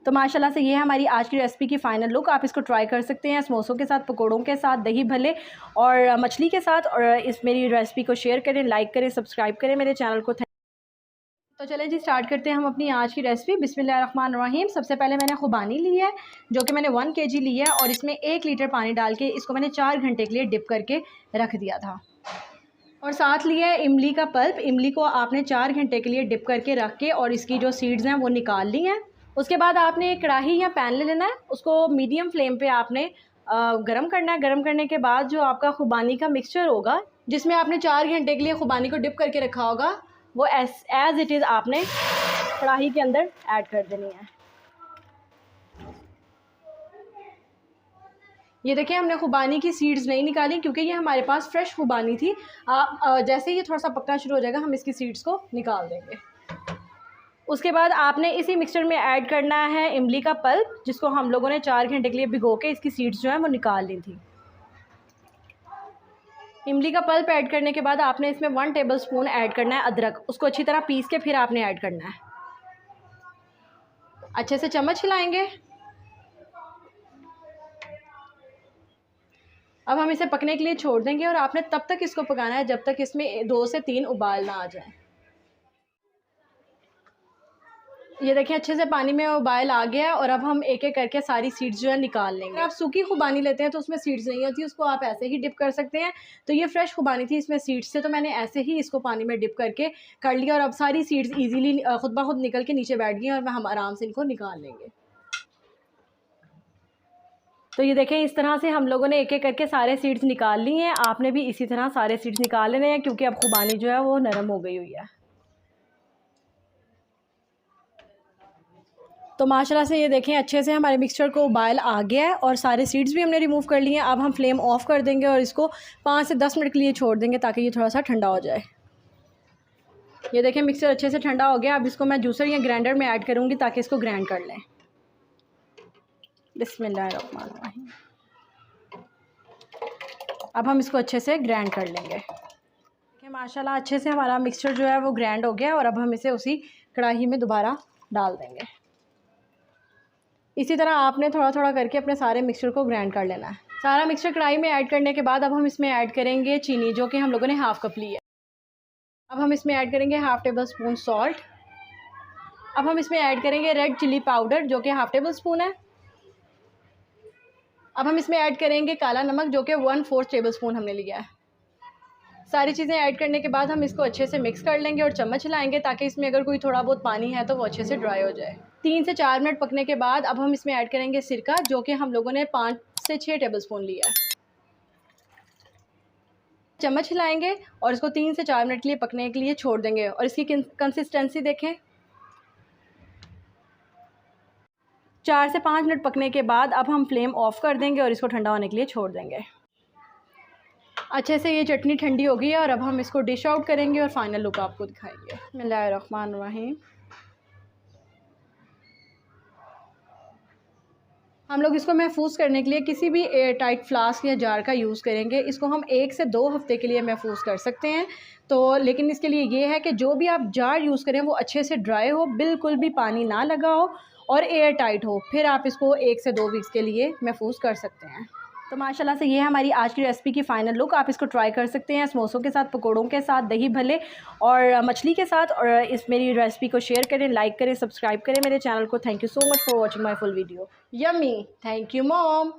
तो माशाल्लाह से ये है हमारी आज की रेसिपी की फ़ाइनल लुक। आप इसको ट्राई कर सकते हैं समोसों के साथ, पकौड़ों के साथ, दही भल्ले और मछली के साथ। और इस मेरी रेसिपी को शेयर करें, लाइक करें, सब्सक्राइब करें मेरे चैनल को। तो चलें जी, स्टार्ट करते हैं हम अपनी आज की रेसिपी। बिस्मिल्लाहिर्रहमानिर्रहीम। सबसे पहले मैंने खुबानी ली है जो कि मैंने 1 kg ली है और इसमें 1 लीटर पानी डाल के इसको मैंने 4 घंटे के लिए डिप करके रख दिया था। और साथ लिया है इमली का पल्प। इमली को आपने 4 घंटे के लिए डिप करके रख के और इसकी जो सीड्स हैं वो निकाल ली हैं। उसके बाद आपने एक कढ़ाई या पैन ले लेना है, उसको मीडियम फ्लेम पे आपने गरम करना है। गरम करने के बाद जो आपका खुबानी का मिक्सचर होगा, जिसमें आपने 4 घंटे के लिए खुबानी को डिप करके रखा होगा, वो एज़ इट इज़ आपने कढ़ाई के अंदर ऐड कर देनी है। ये देखिए, हमने खुबानी की सीड्स नहीं निकाली क्योंकि ये हमारे पास फ्रेश खुबानी थी। आप जैसे ही ये थोड़ा सा पकना शुरू हो जाएगा हम इसकी सीड्स को निकाल देंगे। उसके बाद आपने इसी मिक्सचर में ऐड करना है इमली का पल्प, जिसको हम लोगों ने 4 घंटे के लिए भिगो के इसकी सीड्स जो है वो निकाल ली थी। इमली का पल्प ऐड करने के बाद आपने इसमें 1 टेबलस्पून ऐड करना है अदरक। उसको अच्छी तरह पीस के फिर आपने ऐड करना है। अच्छे से चम्मच हिलाएंगे। अब हम इसे पकने के लिए छोड़ देंगे और आपने तब तक इसको पकाना है जब तक इसमें 2 से 3 उबाल ना आ जाए। ये देखिए, अच्छे से पानी में उबाल आ गया है और अब हम एक एक करके सारी सीड्स जो है निकाल लेंगे। अगर आप सूखी खुबानी लेते हैं तो उसमें सीड्स नहीं होती, उसको आप ऐसे ही डिप कर सकते हैं। तो ये फ्रेश खुबानी थी, इसमें सीड्स थे, तो मैंने ऐसे ही इसको पानी में डिप करके कर लिया और अब सारी सीड्स ईजीली खुद ब खुद निकल के नीचे बैठ गई और हम आराम से इनको निकाल लेंगे। तो ये देखें, इस तरह से हम लोगों ने एक एक करके सारे सीड्स निकाल लिए हैं। आपने भी इसी तरह सारे सीड्स निकाल लेने हैं क्योंकि अब खुबानी जो है वो नरम हो गई हुई है। तो माशाल्लाह से ये देखें, अच्छे से हमारे मिक्सचर को उबाल आ गया है और सारे सीड्स भी हमने रिमूव कर लिए हैं। अब हम फ्लेम ऑफ़ कर देंगे और इसको 5 से 10 मिनट के लिए छोड़ देंगे ताकि ये थोड़ा सा ठंडा हो जाए। ये देखें, मिक्सचर अच्छे से ठंडा हो गया। अब इसको मैं जूसर या ग्राइंडर में ऐड करूँगी ताकि इसको ग्राइंड कर लें। बिस्मिल्लाहिर्रहमानिर्रहीम। अब हम इसको अच्छे से ग्राइंड कर लेंगे। देखिए माशाल्लाह, अच्छे से हमारा मिक्सचर जो है वो ग्राइंड हो गया और अब हम इसे उसी कढ़ाई में दोबारा डाल देंगे। इसी तरह आपने थोड़ा थोड़ा करके अपने सारे मिक्सचर को ग्राइंड कर लेना है। सारा मिक्सचर कढ़ाई में ऐड करने के बाद अब हम इसमें ऐड करेंगे चीनी, जो कि हम लोगों ने हाफ़ कप ली है। अब हम इसमें ऐड करेंगे हाफ़ टेबल स्पून सॉल्ट। अब हम इसमें ऐड करेंगे रेड चिली पाउडर, जो कि हाफ़ टेबल स्पून है। अब हम इसमें ऐड करेंगे काला नमक, जो कि 1/4 टेबल स्पून हमने लिया है। सारी चीज़ें ऐड करने के बाद हम इसको अच्छे से मिक्स कर लेंगे और चम्मच हिलाएंगे ताकि इसमें अगर कोई थोड़ा बहुत पानी है तो वो अच्छे से ड्राई हो जाए। 3 से 4 मिनट पकने के बाद अब हम इसमें ऐड करेंगे सिरका, जो कि हम लोगों ने 5 से 6 टेबल स्पून लिया है। चम्मच हिलाएंगे और इसको 3 से 4 मिनट के लिए पकने के लिए छोड़ देंगे और इसकी कंसिस्टेंसी देखें। 4 से 5 मिनट पकने के बाद अब हम फ्लेम ऑफ़ कर देंगे और इसको ठंडा होने के लिए छोड़ देंगे। अच्छे से ये चटनी ठंडी हो गई है और अब हम इसको डिश आउट करेंगे और फाइनल लुक आपको दिखाएंगे। बिस्मिल्लाहिर्रहमानिर्रहीम। हम लोग इसको महफूज करने के लिए किसी भी एयर टाइट फ्लास्क या जार का यूज़ करेंगे। इसको हम 1 से 2 हफ्ते के लिए महफूज कर सकते हैं। तो लेकिन इसके लिए ये है कि जो भी आप जार यूज़ करें वो अच्छे से ड्राई हो, बिल्कुल भी पानी ना लगा हो और एयर टाइट हो, फिर आप इसको 1 से 2 वीक्स के लिए महफूज कर सकते हैं। तो माशाल्लाह से ये है हमारी आज की रेसिपी की फ़ाइनल लुक। आप इसको ट्राई कर सकते हैं समोसों के साथ, पकौड़ों के साथ, दही भल्ले और मछली के साथ। और इस मेरी रेसिपी को शेयर करें, लाइक करें, सब्सक्राइब करें मेरे चैनल को। Thank you so much for watching my full video. Yummy. Thank you mom.